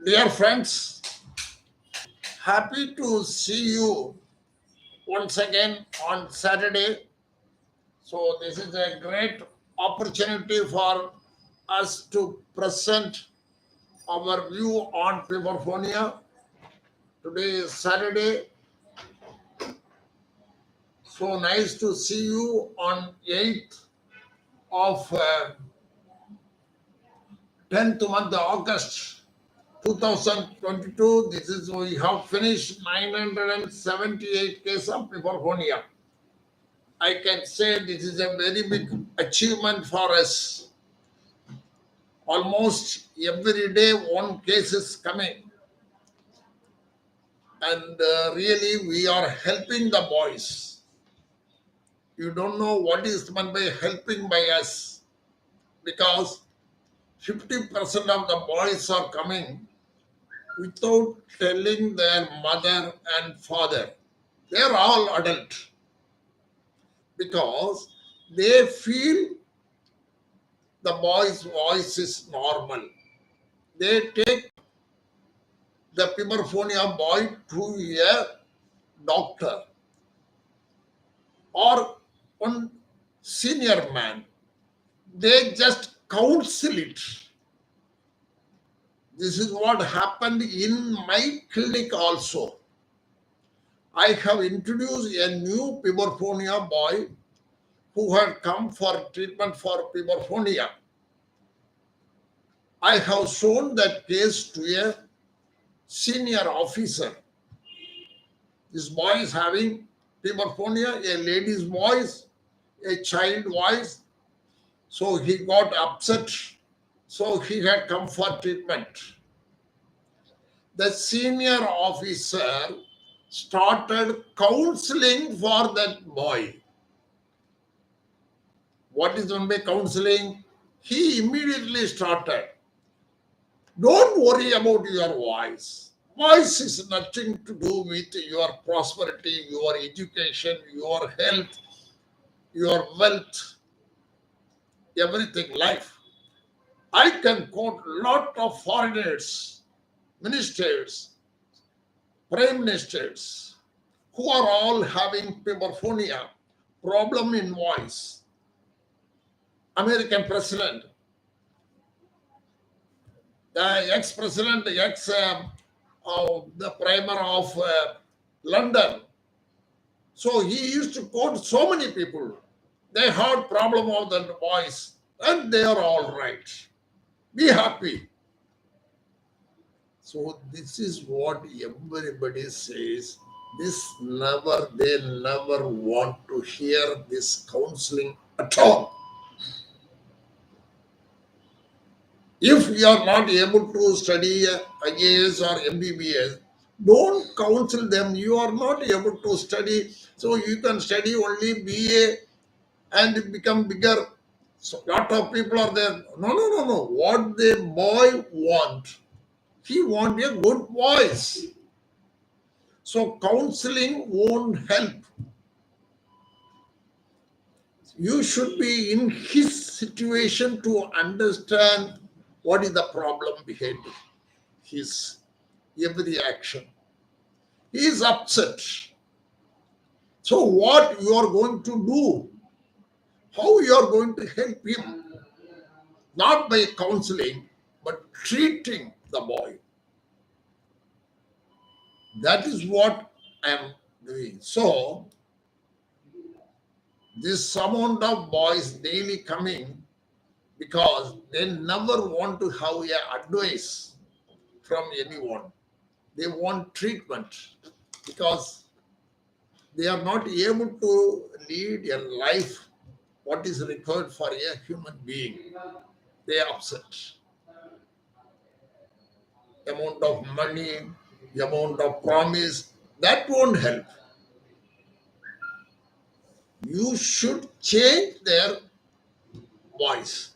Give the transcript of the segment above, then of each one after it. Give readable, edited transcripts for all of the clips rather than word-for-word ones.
Dear friends, happy to see you once again on Saturday. So, this is a great opportunity for us to present our view on Puberphonia. Today is Saturday. So nice to see you on 8th of 10th month of August 2022. This is we have finished 978 cases of Puberphonia. I can say this is a very big achievement for us. Almost every day one case is coming, and really we are helping the boys. You don't know what is meant by helping by us, because 50% of the boys are coming without telling their mother and father. They are all adult because they feel the boy's voice is normal. They take the Puberphonia boy to a doctor or one senior man. They just counsel it. This is what happened in my clinic also. I have introduced a new Puberphonia boy who had come for treatment for Puberphonia. I have shown that case to a senior officer. This boy is having Puberphonia, a lady's voice, a child voice. So he got upset. So he had come for treatment. The senior officer started counseling for that boy. What is done by counseling? He immediately started. Don't worry about your voice. Voice is nothing to do with your prosperity, your education, your health, your wealth, everything, life. I can quote a lot of foreigners, ministers, prime ministers, who are all having Puberphonia, problem in voice. American president, the ex-president, the primer of London. So he used to quote so many people. They had problem of the voice, and they are all right. Be happy. So this is what everybody says. They never want to hear this counseling at all. If you are not able to study IAS or MBBS, don't counsel them. You are not able to study, so you can study only BA and become bigger. So lot of people are there. No. What the boy want? He want a good voice. So counseling won't help. You should be in his situation to understand what is the problem behind his every action. He is upset. So what you are going to do? How you are going to help him? Not by counseling, but treating the boy. That is what I am doing. So this amount of boys daily coming because they never want to have a advice from anyone. They want treatment because they are not able to lead a life what is required for a human being. They are upset. Amount of money, amount of promise, that won't help. You should change their voice.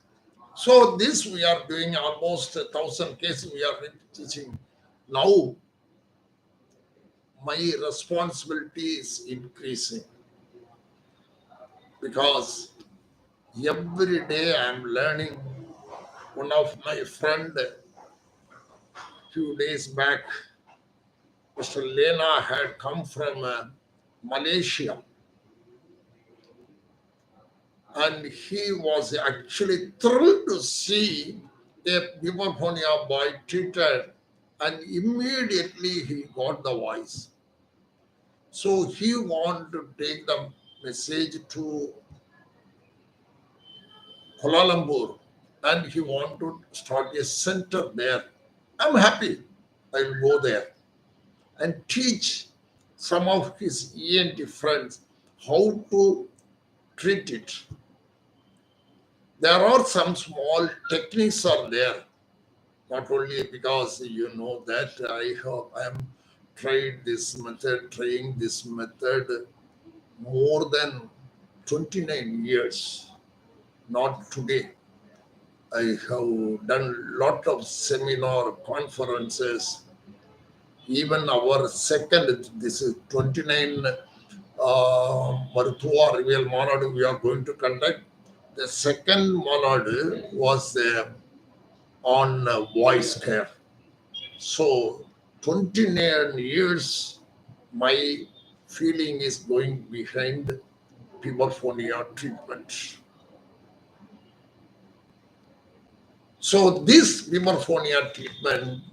So this we are doing almost 1,000 cases we are teaching. Now my responsibility is increasing because every day I am learning. One of my friend Few days back, Mr. Lena had come from Malaysia, and he was actually thrilled to see a Puberphonia boy treated, and immediately he got the voice. So he wanted to take the message to Kuala Lumpur, and he wanted to start a center there. I'm happy. I'll go there and teach some of his ENT friends how to treat it. There are some small techniques are there, not only because you know that I am trying this method more than 29 years, not today. I have done lot of seminar conferences. Even our second, this is 29 Marthua Reveal Monad we are going to conduct. The second monad was on voice care. So 29 years, my feeling is going behind Puberphonia treatment. So this Puberphonia treatment,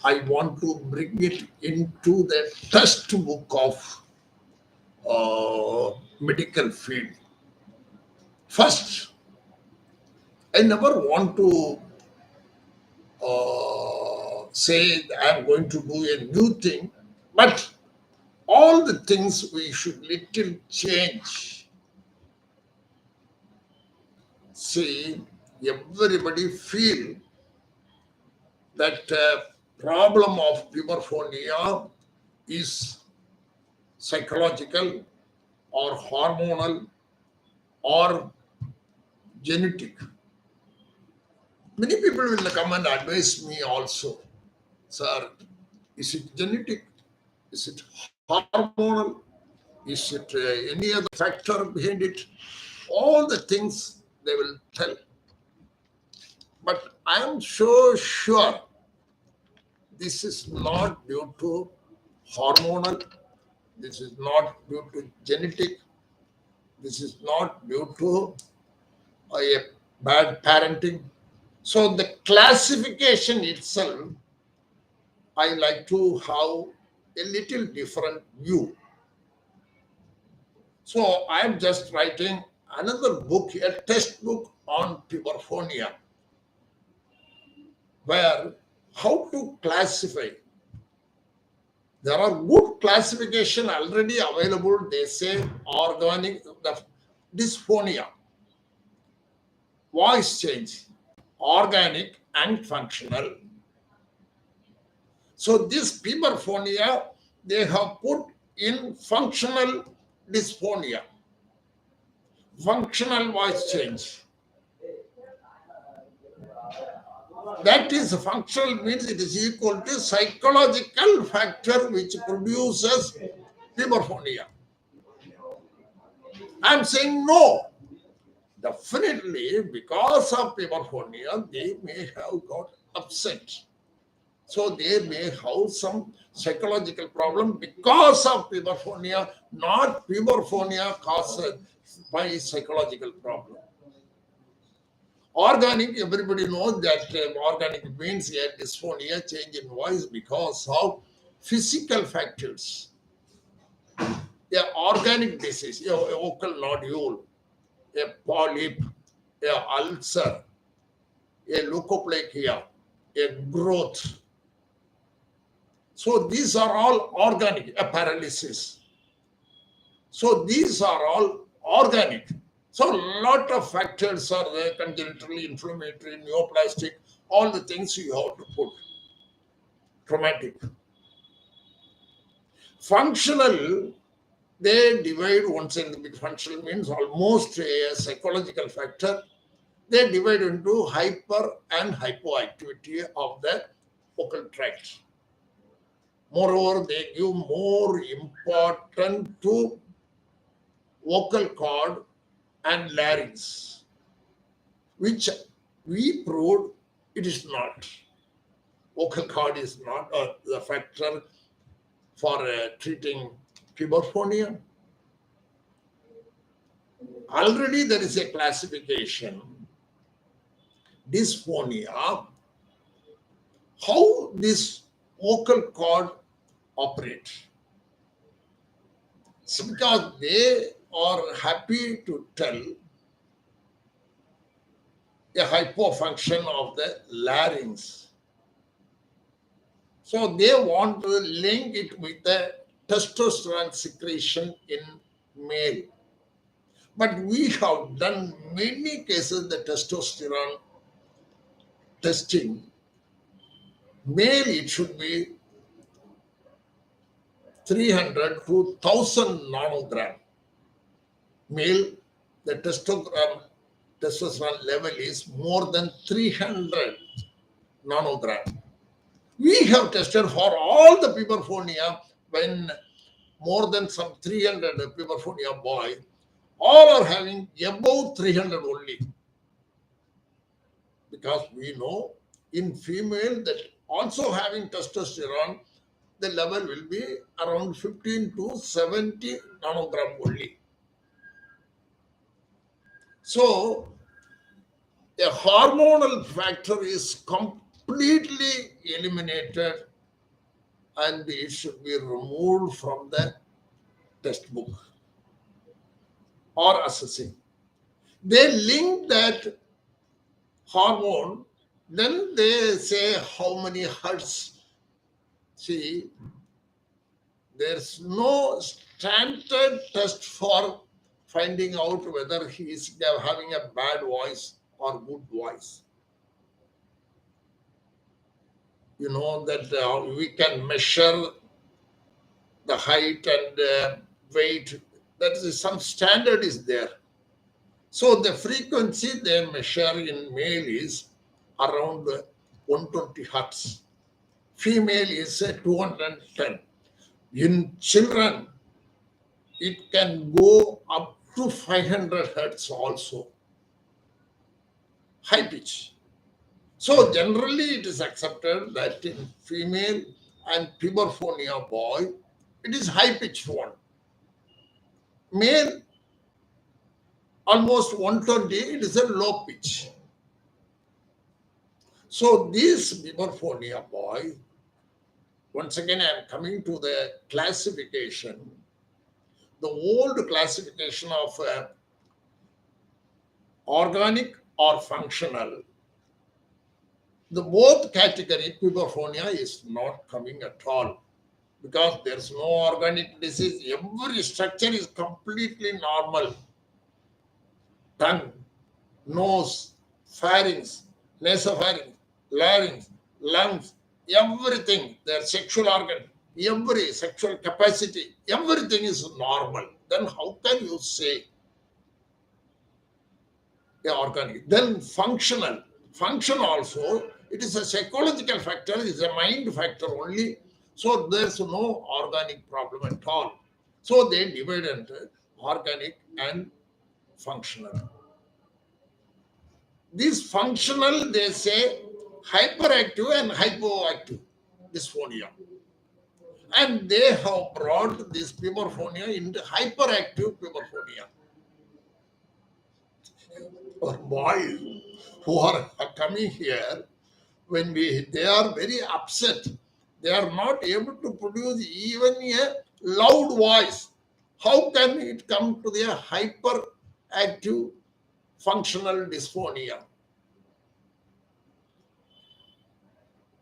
I want to bring it into the textbook of medical field. First, I never want to say I'm going to do a new thing, but all the things we should little change. See, everybody feel that problem of Puberphonia is psychological or hormonal or genetic. Many people will come and advise me also, sir, is it genetic? Is it hormonal? Is it any other factor behind it? All the things they will tell. But I am so sure this is not due to hormonal, this is not due to genetic, this is not due to a bad parenting. So the classification itself, I like to have a little different view. So I'm just writing another book, a textbook on Puberphonia, where how to classify. There are good classification already available. They say organic the dysphonia, voice change, organic and functional. So this Puberphonia, they have put in functional dysphonia, functional voice change. That is functional means it is equal to psychological factor which produces Puberphonia. I'm saying no. Definitely, because of Puberphonia, they may have got upset. So they may have some psychological problem because of Puberphonia, not Puberphonia caused by psychological problem. Organic, everybody knows that organic means a dysphonia, change in voice because of physical factors. A organic disease, a vocal nodule, a polyp, a ulcer, a leukoplakia, a growth. So these are all organic, a paralysis. So these are all organic. So a lot of factors are there, congenital, inflammatory, neoplastic, all the things you have to put. Traumatic. Functional, they divide once in the big functional means almost a psychological factor. They divide into hyper and hypoactivity of the vocal tract. Moreover, they give more importance to vocal cord and larynx, which we proved it is not. vocal cord is not the factor for treating puberphonia. Already there is a classification. Dysphonia, how this vocal cord operates. So because they are happy to tell a hypofunction of the larynx. So they want to link it with the testosterone secretion in male. But we have done many cases the testosterone testing. Male, it should be 300 to 1000 nanogram. Male, the testosterone level is more than 300 nanogram. We have tested for all the puberphonia when more than some 300 puberphonia boy, all are having above 300 only. Because we know in female that also having testosterone, the level will be around 15 to 70 nanogram only. So a hormonal factor is completely eliminated and it should be removed from the textbook or assessing. They link that hormone, then they say how many hertz. See, there's no standard test for finding out whether he is having a bad voice or good voice. You know that we can measure the height and weight. That is some standard is there. So the frequency they measure in male is around 120 hertz. Female is 210. In children, it can go up to 500 hertz also. High pitch. So generally it is accepted that in female and puberphonia boy, it is high pitched one. Male, almost 120, it is a low pitch. So this puberphonia boy, once again I am coming to the classification. The old classification of organic or functional. The both category puberphonia is not coming at all because there's no organic disease. Every structure is completely normal. Tongue, nose, pharynx, nasopharynx, larynx, lungs, everything, their sexual organ, every sexual capacity, everything is normal. Then how can you say organic? Then functional. Function also, it is a psychological factor, it is a mind factor only. So there's no organic problem at all. So they divide into organic and functional. This functional, they say hyperactive and hypoactive dysphonia. And they have brought this puberphonia into hyperactive puberphonia. For boys who are coming here, when they are very upset, they are not able to produce even a loud voice. How can it come to the hyperactive functional dysphonia?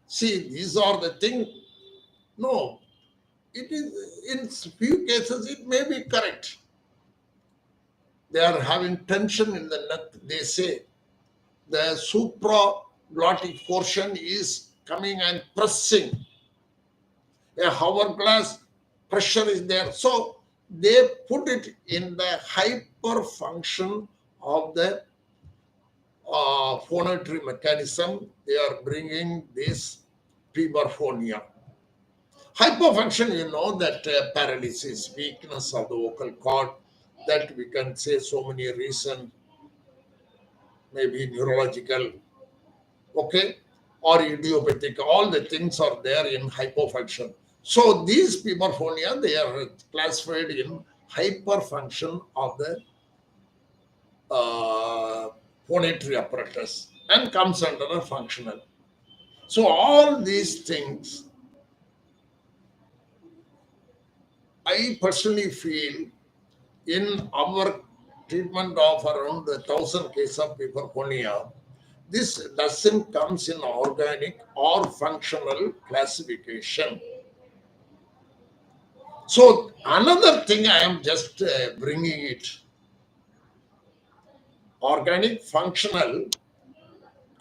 See, these are the things. No, it is in few cases it may be correct. They are having tension in the neck. They say the supraglottic portion is coming and pressing. A hourglass pressure is there. So they put it in the hyperfunction of the phonatory mechanism. They are bringing this puberphonia. Hypofunction, you know that paralysis, weakness of the vocal cord, that we can say so many reasons, maybe neurological. Okay, or idiopathic. All the things are there in hypofunction. So these puberphonia, they are classified in hyperfunction of the phonatory apparatus and comes under a functional. So all these things, I personally feel in our treatment of around 1,000 cases of puberphonia, this doesn't comes in organic or functional classification. So another thing I am just bringing it, organic, functional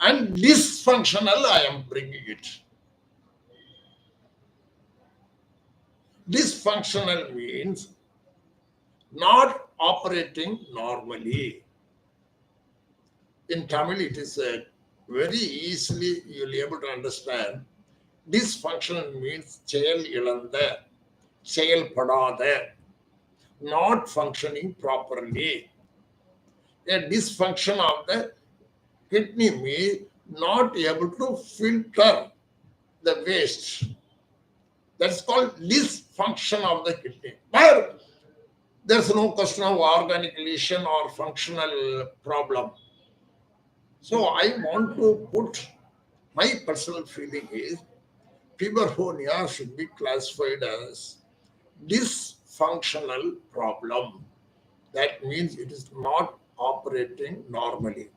and dysfunctional, I am bringing it. Dysfunctional means not operating normally. In Tamil, it is very easily you'll be able to understand. Dysfunctional means செயல் இழந்த, செயல்படாத, not functioning properly. A dysfunction of the kidney means not able to filter the waste. That's called dysfunction of the kidney. But there's no question of organic lesion or functional problem. So I want to put my personal feeling is puberphonia should be classified as dysfunctional problem. That means it is not operating normally.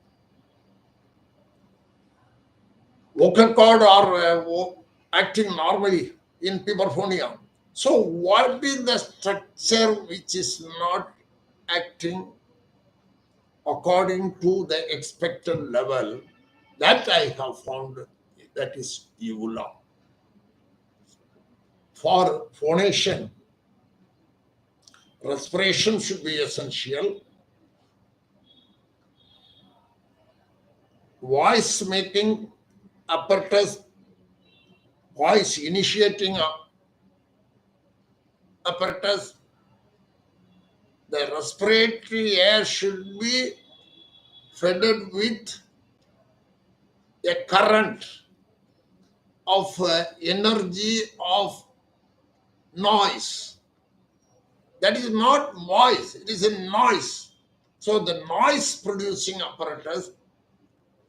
Vocal cord are acting normally in puberphonia. So what is the structure which is not acting according to the expected level? That I have found, that is uvula. For phonation, respiration should be essential. Voice making apparatus, voice initiating apparatus, the respiratory air should be fed with a current of energy of noise. That is not voice, it is a noise. So the noise producing apparatus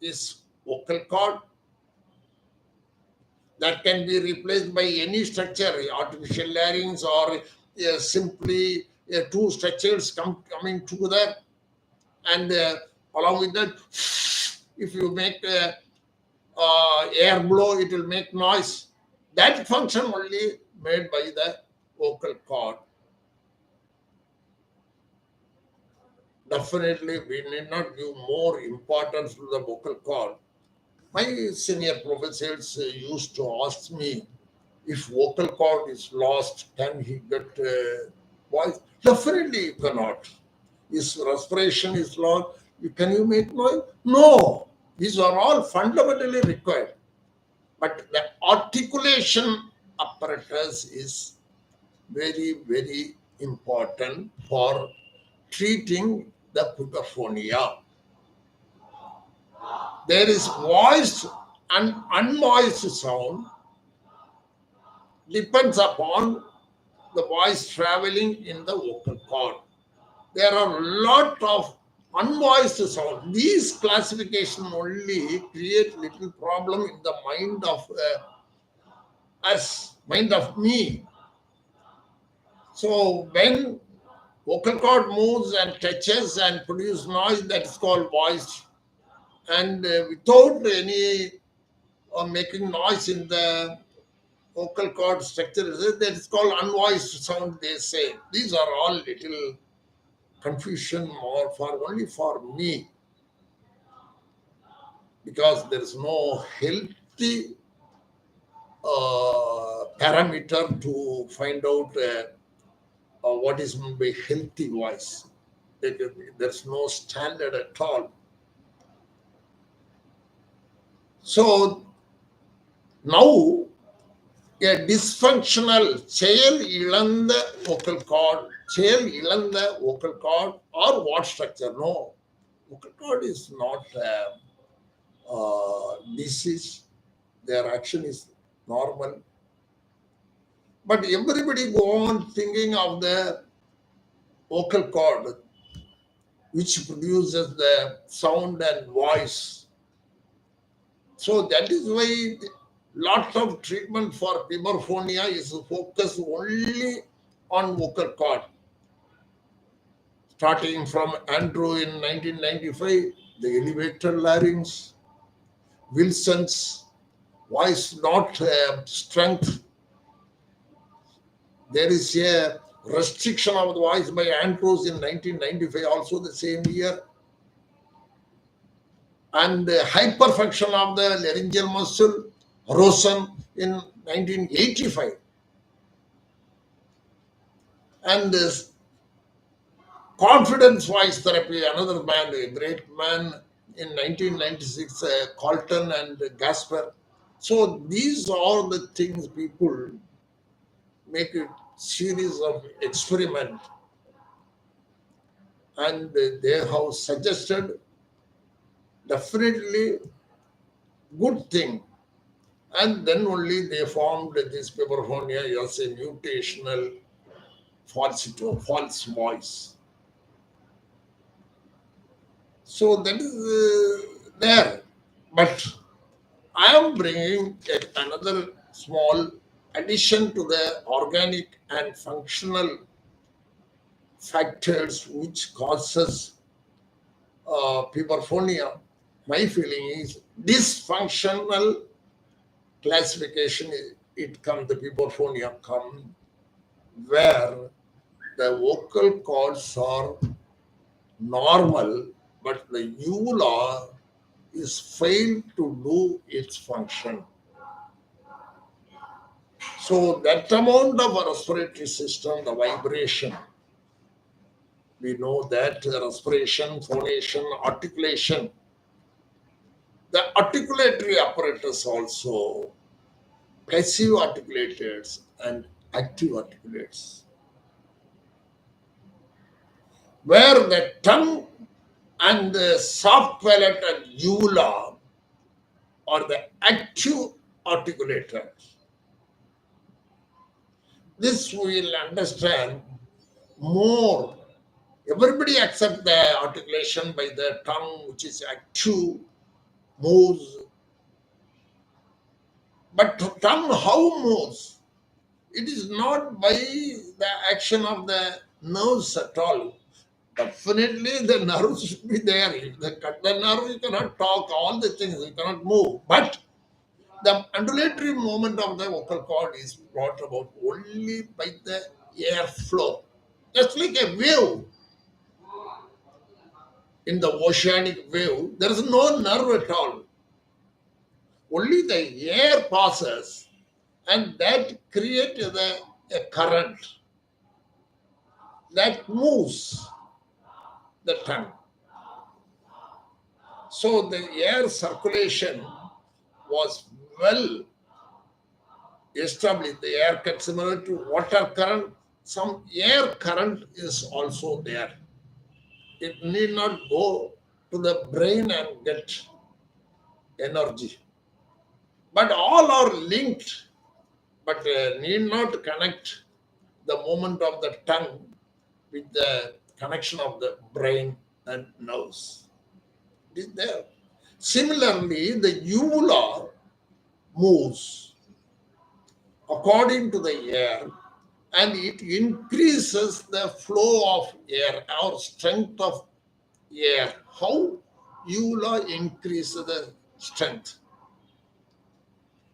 is vocal cord. That can be replaced by any structure, artificial larynx or simply two structures coming together. And along with that, if you make air blow, it will make noise. That function only made by the vocal cord. Definitely, we need not give more importance to the vocal cord. My senior professors used to ask me, if vocal cord is lost, can he get voice? Definitely you cannot. His respiration is lost, can you make noise? No. These are all fundamentally required. But the articulation apparatus is very, very important for treating the puberphonia. There is voiced and unvoiced sound, depends upon the voice traveling in the vocal cord. There are a lot of unvoiced sound. These classification only create little problem in the mind of us, mind of me. So when vocal cord moves and touches and produces noise, that is called voiced. And without any making noise in the vocal cord structure, that is called unvoiced sound, they say. These are all little confusion more for only for me, because there is no healthy parameter to find out what is meant by healthy voice. There's no standard at all. So now a dysfunctional செயல் இழந்த vocal cord, செயல் இழந்த vocal cord or what structure? No, vocal cord is not a disease. their action is normal. But everybody go on thinking of the vocal cord, which produces the sound and voice. So that is why lot of treatment for puberphonia is focused only on vocal cord. Starting from Andrew in 1995, the elevator larynx, Wilson's voice not strength. There is a restriction of the voice by Andrews in 1995, also the same year. And the hyperfunction of the laryngeal muscle, Rosen in 1985. And this confidence voice therapy, another man, a great man in 1996, Colton and Gasper. So these are the things people make a series of experiment, and they have suggested definitely good thing, and then only they formed this puberphonia as a mutational falsetto, false voice. So that is there, but I am bringing another small addition to the organic and functional factors which causes puberphonia. My feeling is dysfunctional classification. It comes the puberphonia come where the vocal cords are normal, but the uvula is failed to do its function. So that amount of a respiratory system, the vibration, we know that respiration, phonation, articulation, the articulatory apparatus also, passive articulators and active articulates, where the tongue and the soft palate and uvula are the active articulators. This we will understand more. Everybody accepts the articulation by the tongue, which is active, moves. But tongue how moves? It is not by the action of the nerves at all. Definitely the nerves should be there. If they cut the nerve, you cannot talk, all the things, you cannot move. But the undulatory movement of the vocal cord is brought about only by the air flow. Just like a wave. In the oceanic wave, there is no nerve at all. Only the air passes and that creates a current that moves the tongue. So the air circulation was well established. The air current similar to water current, some air current is also there. It need not go to the brain and get energy. But all are linked, but need not connect the movement of the tongue with the connection of the brain and nerves. It is there. Similarly, the uvula moves according to the air and it increases the flow of air or strength of air. How uvula increases the strength?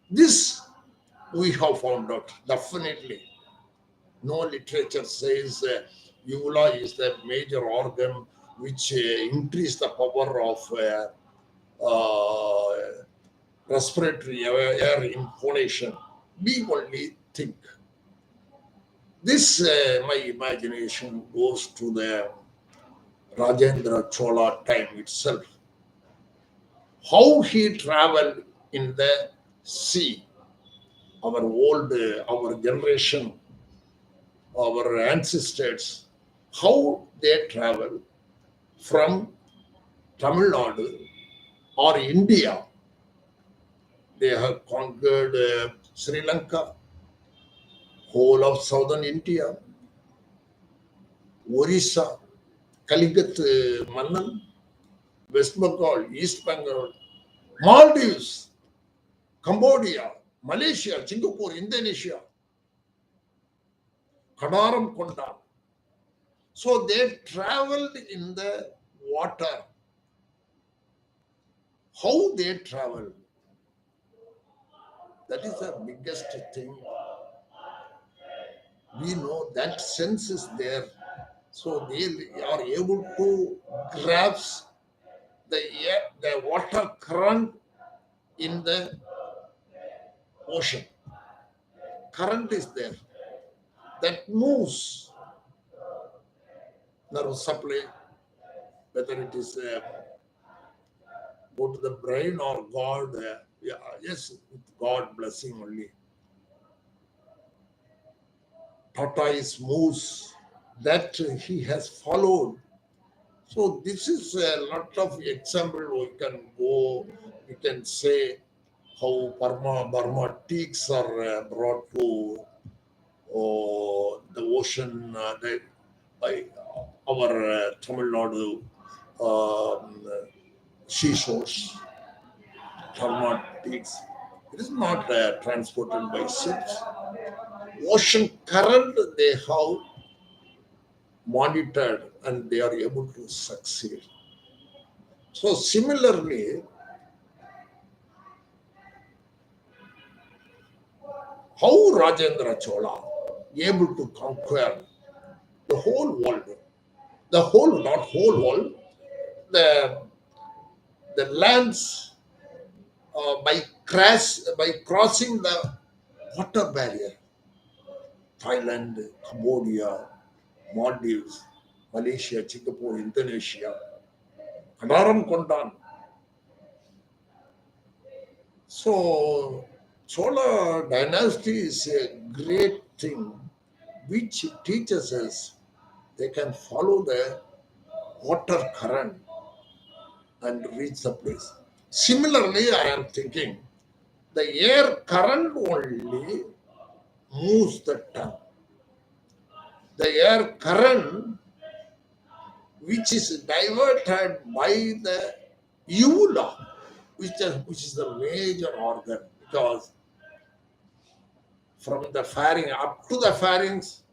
This we have found out definitely. No literature says uvula is the major organ which increase the power of respiratory air inhalation. We only think. This, my imagination goes to the Rajendra Chola time itself. How he traveled in the sea. Our generation, our ancestors, how they travel from Tamil Nadu or India They have conquered Sri Lanka, whole of southern India, Orissa, Kaligat Mannan, West Bengal, East Bengal, Maldives, Cambodia, Malaysia, Singapore, Indonesia, Kadaram Konda. So they traveled in the water. How they travel? That is the biggest thing. We know that sense is there. So they are able to grasp the water current in the ocean. Current is there that moves nerve supply, whether it is go to the brain or God. Yeah, yes, with God blessing only. Tortoise moves that he has followed. So this is a lot of example we can go. We can say how Burma teaks are brought to the ocean by our Tamil Nadu seashores. Burma teaks. It is not transported by ships. Ocean current they have monitored and they are able to succeed. So similarly, how Rajendra Chola able to conquer the whole world, not whole world, the lands by crossing the water barrier, Thailand, Cambodia, Maldives, Malaysia, Singapore, Indonesia, Kadaram Kondan. So Chola dynasty is a great thing which teaches us they can follow the water current and reach the place. Similarly, I am thinking the air current only moves the tongue. The air current, which is diverted by the uvula, which is the major organ, because from the pharynx up to the pharynx,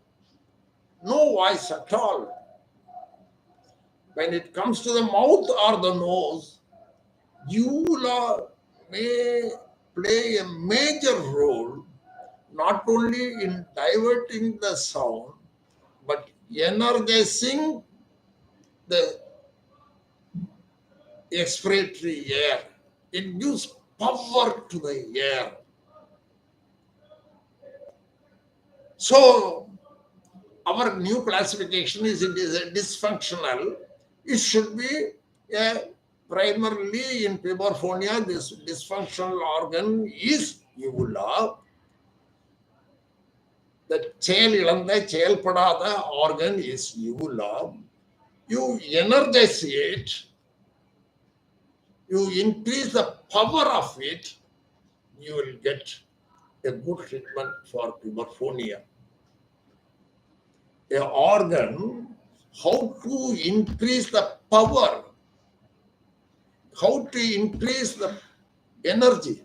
no voice at all. When it comes to the mouth or the nose, uvula may play a major role not only in diverting the sound but energizing the expiratory air. It gives power to the air. So our new classification is it is a dysfunctional. It should be primarily in Puberphonia. This dysfunctional organ is uvula. The செயல்படாத organ is uvula. You energize it, you increase the power of it, you will get a good treatment for puberphonia. A organ, how to increase the power, how to increase the energy.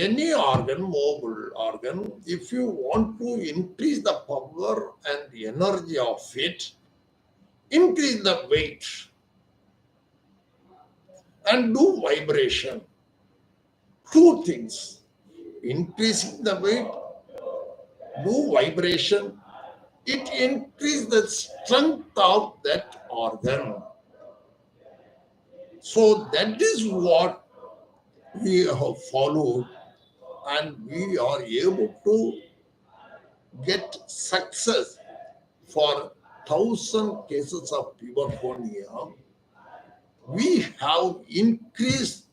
Any organ, mobile organ, if you want to increase the power and the energy of it, increase the weight and do vibration. Two things: increasing the weight, do vibration, it increases the strength of that organ. So that is what we have followed, and we are able to get success for 1,000 cases of puberphonia. We have increased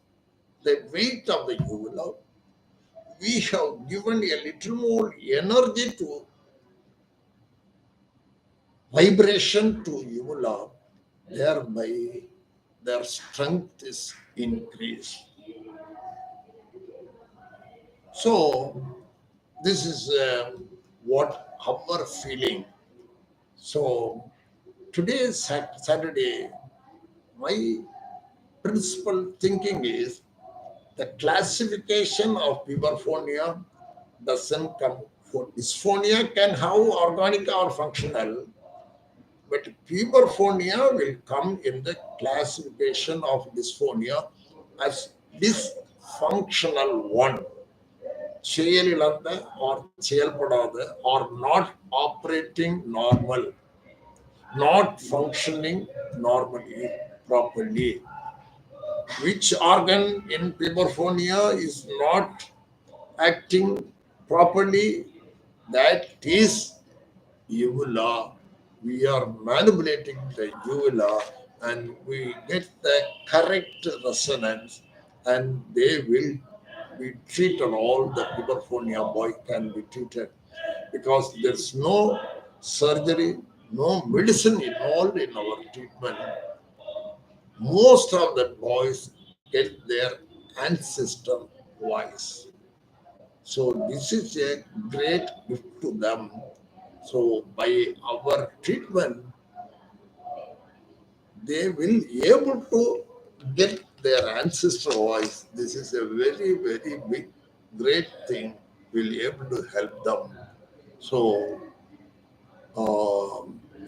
the weight of the uvula. We have given a little more energy to vibration to uvula, thereby their strength is increased. So this is what our feeling. So today is Saturday. My principal thinking is the classification of puberphonia doesn't come for dysphonia can have organic or functional, but puberphonia will come in the classification of dysphonia as dysfunctional one. செயலிழந்த or செயல்படாத or not operating normal, not functioning normally, properly. Which organ in puberphonia is not acting properly? That is uvula. We are manipulating the uvula and we get the correct resonance, and they will be treated. All the puberphonia boy can be treated because there's no surgery, no medicine involved in our treatment. Most of the boys get their ancestor voice. So this is a great gift to them. So by our treatment, they will able to get their ancestor voice. This is a very, very big, great thing. Will able to help them. So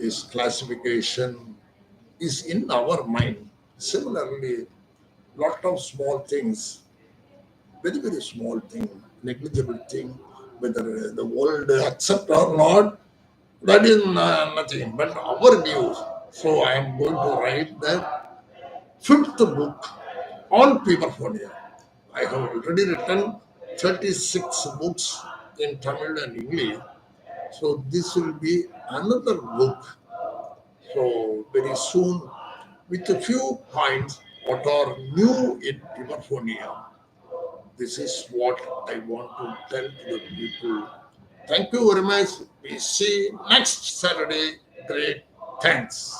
this classification is in our mind. Similarly, lot of small things, very, very small thing, negligible thing, whether the world accept or not, that is nothing but our views. So I am going to write the fifth book on puberphonia. I have already written 36 books in Tamil and English. So this will be another book. So very soon, with a few points what are new in puberphonia. This is what I want to tell to the people. Thank you very much. We see next Saturday. Great. Thanks.